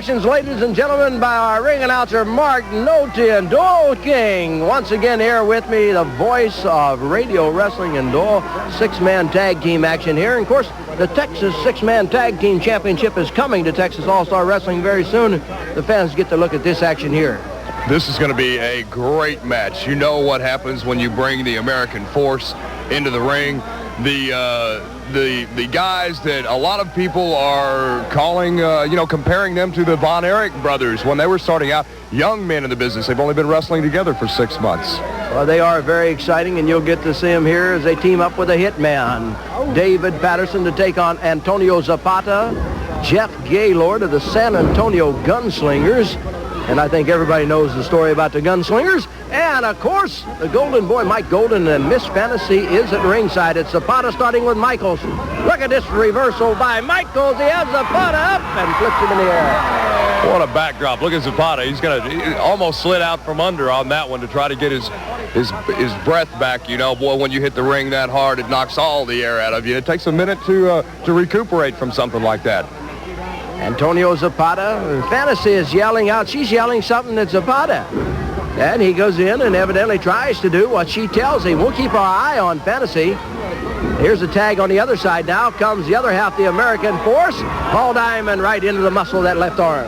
introductions, ladies and gentlemen, by our ring announcer, Mark Nolte and Doyle King. Once again here with me, the voice of radio wrestling and Doyle. Six-man tag team action here. And, of course, the Texas Six-Man Tag Team Championship is coming to Texas All-Star Wrestling very soon. The fans get to look at this action here. This is going to be a great match. You know what happens when you bring the American Force into the ring. The guys that a lot of people are calling, comparing them to the Von Erich brothers when they were starting out. Young men in the business. They've only been wrestling together for 6 months. Well, they are very exciting, and you'll get to see them here as they team up with a hitman. David Patterson to take on Antonio Zapata. Jeff Gaylord of the San Antonio Gunslingers. And I think everybody knows the story about the Gunslingers. And, of course, the Golden Boy, Mike Golden, and Miss Fantasy is at ringside. It's Zapata starting with Michaels. Look at this reversal by Michaels. He has Zapata up and flips him in the air. What a backdrop. Look at Zapata. He almost slid out from under on that one to try to get his breath back. You know, boy, when you hit the ring that hard, it knocks all the air out of you. It takes a minute to recuperate from something like that. Antonio Zapata, Fantasy is yelling out. She's yelling something at Zapata. And he goes in and evidently tries to do what she tells him. We'll keep our eye on Fantasy. Here's a tag on the other side now. Comes the other half, the American Force. Paul Diamond right into the muscle of that left arm.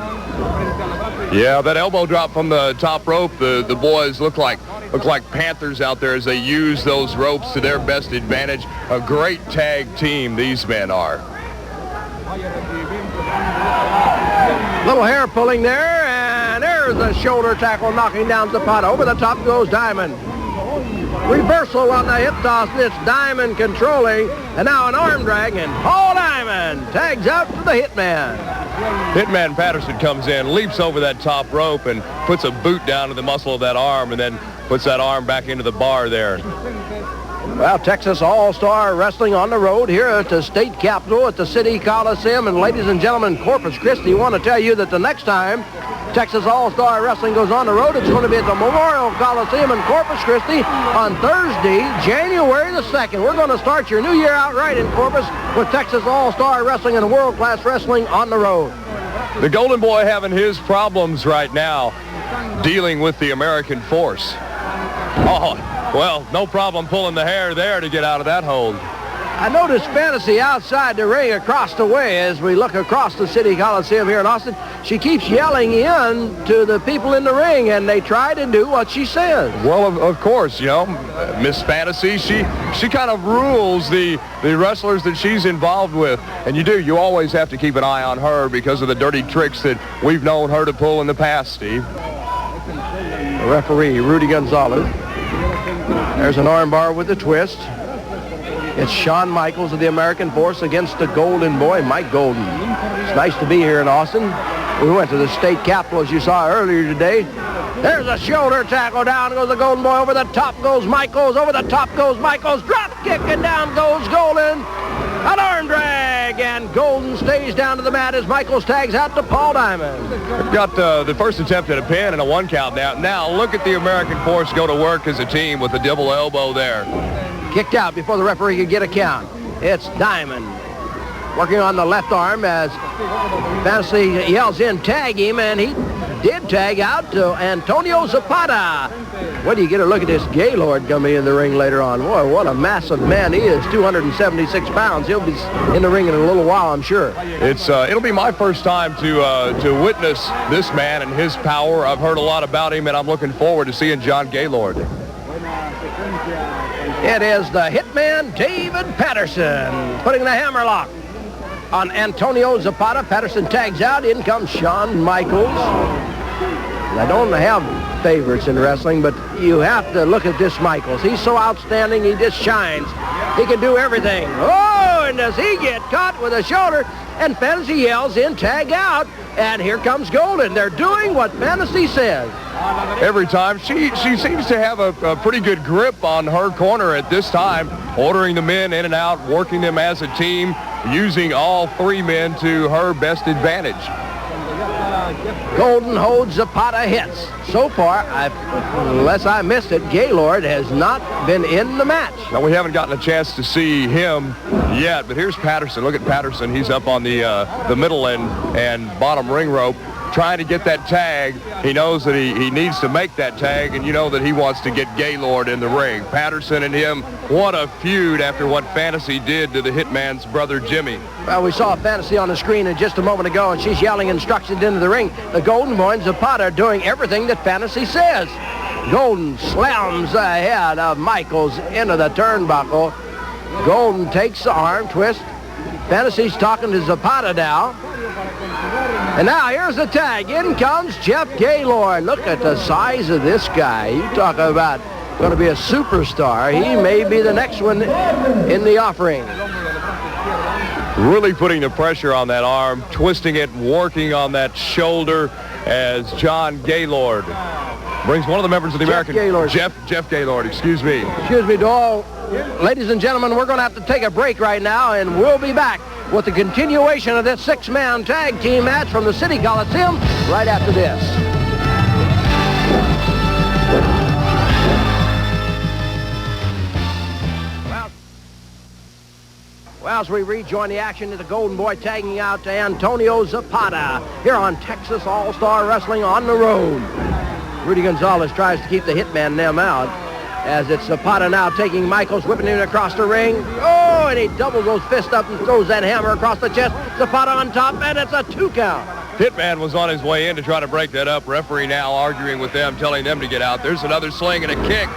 Yeah, that elbow drop from the top rope. The boys look like panthers out there as they use those ropes to their best advantage. A great tag team these men are. Little hair pulling there, and there's a shoulder tackle knocking down Zapata. Over the top goes Diamond. Reversal on the hip toss. This Diamond controlling, and now an arm drag, and Paul Diamond tags out to the Hitman. Hitman Patterson comes in, leaps over that top rope, and puts a boot down to the muscle of that arm, and then puts that arm back into the bar there. Well, Texas All-Star Wrestling on the road here at the state capitol at the City Coliseum. And ladies and gentlemen, Corpus Christi, want to tell you that the next time Texas All-Star Wrestling goes on the road, it's going to be at the Memorial Coliseum in Corpus Christi on Thursday, January the 2nd. We're going to start your new year out right in Corpus with Texas All-Star Wrestling and world-class wrestling on the road. The Golden Boy having his problems right now dealing with the American Force. Oh, well, no problem pulling the hair there to get out of that hold. I noticed Fantasy outside the ring across the way as we look across the City Coliseum here in Austin. She keeps yelling in to the people in the ring, and they try to do what she says. Well, of course, you know, Miss Fantasy, she kind of rules the wrestlers that she's involved with. And you always have to keep an eye on her because of the dirty tricks that we've known her to pull in the past, Steve. The referee, Rudy Gonzalez. There's an armbar with a twist. It's Shawn Michaels of the American Force against the Golden Boy, Mike Golden. It's nice to be here in Austin. We went to the state capitol, as you saw earlier today. There's a shoulder tackle. Down goes the Golden Boy. Over the top goes Michaels. Over the top goes Michaels. Drop kick, and down goes Golden. An arm drag, and Golden stays down to the mat as Michaels tags out to Paul Diamond. We've got the first attempt at a pin and a one count now. Now look at the American Force go to work as a team with a double elbow there. Kicked out before the referee could get a count. It's Diamond working on the left arm as Fantasy yells in, tag him, and he did tag out to Antonio Zapata. What do you get a look at this Gaylord coming in the ring later on? Boy, what a massive man he is, 276 pounds. He'll be in the ring in a little while, I'm sure. It'll be my first time to witness this man and his power. I've heard a lot about him, and I'm looking forward to seeing John Gaylord. It is the Hitman, David Patterson, putting the hammerlock on Antonio Zapata. Patterson tags out. In comes Shawn Michaels. I don't have favorites in wrestling, but you have to look at this Michaels. He's so outstanding. He just shines. He can do everything. Oh, and does he get caught with a shoulder? And Fantasy yells in, tag out. And here comes Golden. They're doing what Fantasy says. Every time. She seems to have a pretty good grip on her corner at this time, ordering the men in and out, working them as a team, using all three men to her best advantage. Golden holds, Zapata hits. So far, unless I missed it, Gaylord has not been in the match. Now, we haven't gotten a chance to see him yet, but here's Patterson. Look at Patterson. He's up on the middle and bottom ring rope. trying to get that tag. He knows that he needs to make that tag, and you know that he wants to get Gaylord in the ring. Patterson and him, what a feud after what Fantasy did to the Hitman's brother Jimmy. Well, we saw Fantasy on the screen just a moment ago, and she's yelling instructions into the ring. The Golden Boy and Zapata are doing everything that Fantasy says. Golden slams the head of Michaels into the turnbuckle. Golden takes the arm twist. Fantasy's talking to Zapata now. And now here's the tag. In comes Jeff Gaylord. Look at the size of this guy. You talk about going to be a superstar. He may be the next one in the offering. Really putting the pressure on that arm, twisting it, working on that shoulder as John Gaylord brings one of the members of the American... Gaylord. Jeff Gaylord, excuse me. Excuse me, Doyle. Ladies and gentlemen, we're going to have to take a break right now, and we'll be back with the continuation of this six-man tag team match from the City Coliseum right after this. Well, as we rejoin the action, the Golden Boy tagging out to Antonio Zapata here on Texas All-Star Wrestling on the road. Rudy Gonzalez tries to keep the Hitman them out, as it's Zapata now taking Michaels, whipping him across the ring. Oh, and he doubles those fists up and throws that hammer across the chest. Zapata on top, and it's a 2 count. Hitman was on his way in to try to break that up. Referee now arguing with them, telling them to get out. There's another sling and a kick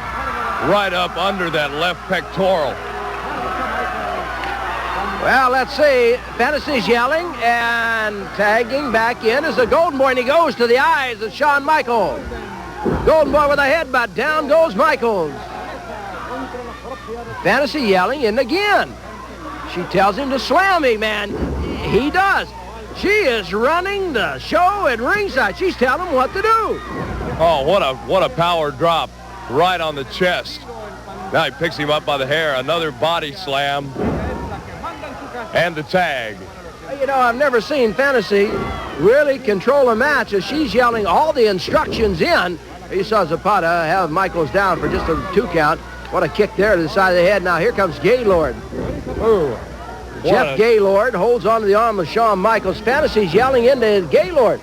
right up under that left pectoral. Well, let's see. Fantasy's yelling and tagging back in as the Golden Boy, and he goes to the eyes of Shawn Michaels. Golden Boy with a headbutt. Down goes Michaels. Fantasy yelling in again. She tells him to slam me, man. He does. She is running the show at ringside. She's telling him what to do. Oh, what a power drop right on the chest. Now he picks him up by the hair. Another body slam. And the tag. You know, I've never seen Fantasy really control a match as she's yelling all the instructions in. You saw Zapata have Michaels down for just a 2 count. What a kick there to the side of the head. Now here comes Gaylord. Ooh. Jeff Gaylord holds onto the arm of Shawn Michaels. Fantasy's yelling into Gaylord.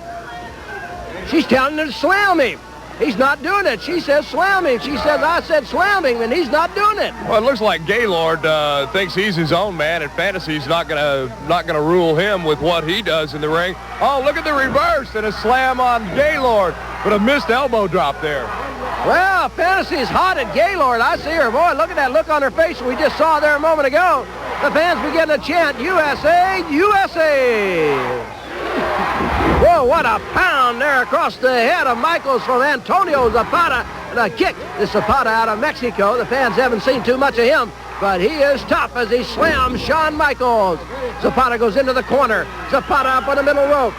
She's telling him to slam him. He's not doing it. She says slam him. She says, I said slam him, and he's not doing it. Well, it looks like Gaylord thinks he's his own man, and Fantasy's not gonna rule him with what he does in the ring. Oh, look at the reverse and a slam on Gaylord, but a missed elbow drop there. Well, Fantasy's hot at Gaylord. I see her. Boy, look at that look on her face we just saw there a moment ago. The fans begin to chant, USA, USA. Whoa, what a pound there across the head of Michaels from Antonio Zapata. And a kick to Zapata out of Mexico. The fans haven't seen too much of him, but he is tough as he slams Shawn Michaels. Zapata goes into the corner. Zapata up on the middle rope.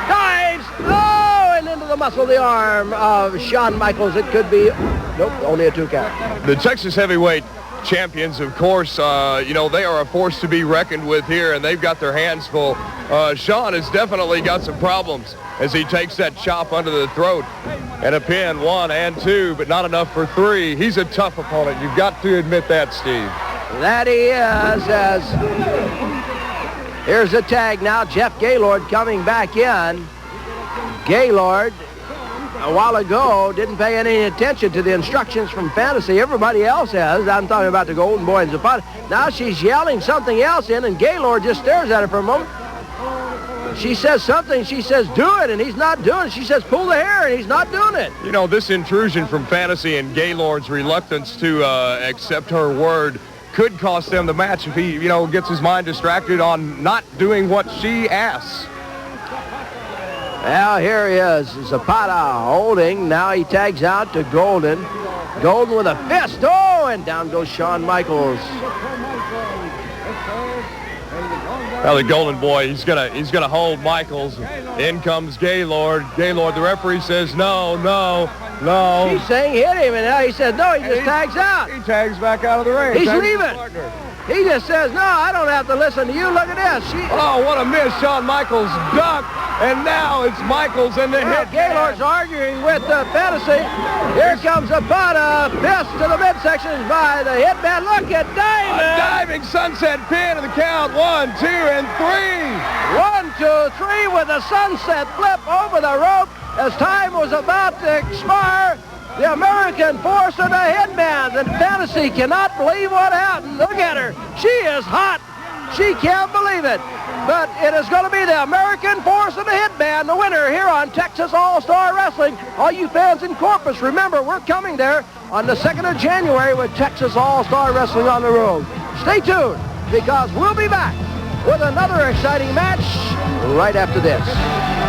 Dives! Oh, and into the muscle of the arm of Shawn Michaels. It could be, nope, only a 2 count. The Texas heavyweight champions, of course, you know, they are a force to be reckoned with here, and they've got their hands full. Shawn has definitely got some problems as he takes that chop under the throat. And a pin, 1 and 2, but not enough for 3. He's a tough opponent. You've got to admit that, Steve. That he is. As here's the tag now. Jeff Gaylord coming back in. Gaylord, a while ago, didn't pay any attention to the instructions from Fantasy. Everybody else has. I'm talking about the Golden Boy and Zapata. Now she's yelling something else in, and Gaylord just stares at her for a moment. She says something. She says, do it, and he's not doing it. She says, pull the hair, and he's not doing it. You know, this intrusion from Fantasy and Gaylord's reluctance to accept her word could cost them the match if he, you know, gets his mind distracted on not doing what she asks. Well, here he is, Zapata holding. Now he tags out to Golden. Golden with a fist. Oh, and down goes Shawn Michaels. Well, the Golden Boy, he's gonna hold Michaels. In comes Gaylord. Gaylord, the referee says no. She's saying hit him, and now he says no. He just tags out. He tags back out of the ring. He's leaving. He just says, no, I don't have to listen to you. Look at this. Oh, what a miss. Shawn Michaels ducked, and now it's Michaels in the hit. Gaylord's arguing with Fantasy. Here comes Zapata. Fist to the midsection by the Hitman. Look at diving. A diving sunset pin to the count. 1, 2, and 3. 1, 2, 3 with a sunset flip over the rope as time was about to expire. The American Force and the Hitman. And Fantasy cannot believe what happened. Look at her. She is hot. She can't believe it. But it is going to be the American Force and the Hitman, the winner here on Texas All-Star Wrestling. All you fans in Corpus, remember, we're coming there on the 2nd of January with Texas All-Star Wrestling on the road. Stay tuned, because we'll be back with another exciting match right after this.